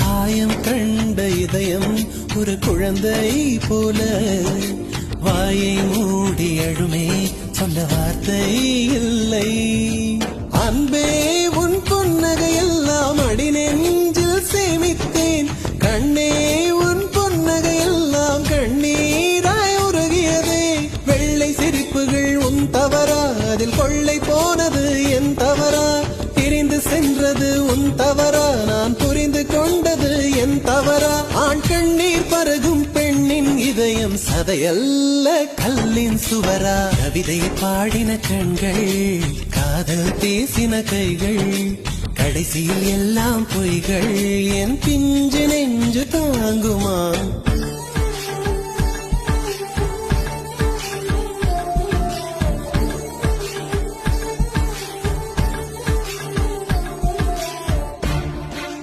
காயம் கண்ட இதயம் ஒரு குழந்தை போல வாயை மூடி அழுமே சொல்ல வார்த்தை இல்லை. அன்பே உன் புன்னகையெல்லாம் அடி நெஞ்சில் சேமித்தேன். கண்ணே உன் புன்னகையெல்லாம் கண்ணீராய் உருகியதே. வெள்ளை சிரிப்புகள் உன் தவறா, அதில் கொள்ளை போனது என் தவறா? பிரிந்து சென்றது உன் தவறா, நான் புரிந்து கொண்டது என் தவறா? ஆண் கண்ணீர் பருகும் பெண்ணின் இதயம் சதையல்ல கல்லின் சுவரா? கவிதை பாடின கண்கள், காதல் பேசின கைகள், கடைசியில் எல்லாம் பொய்கள். என் பிஞ்சு நெஞ்சு தாங்குமா?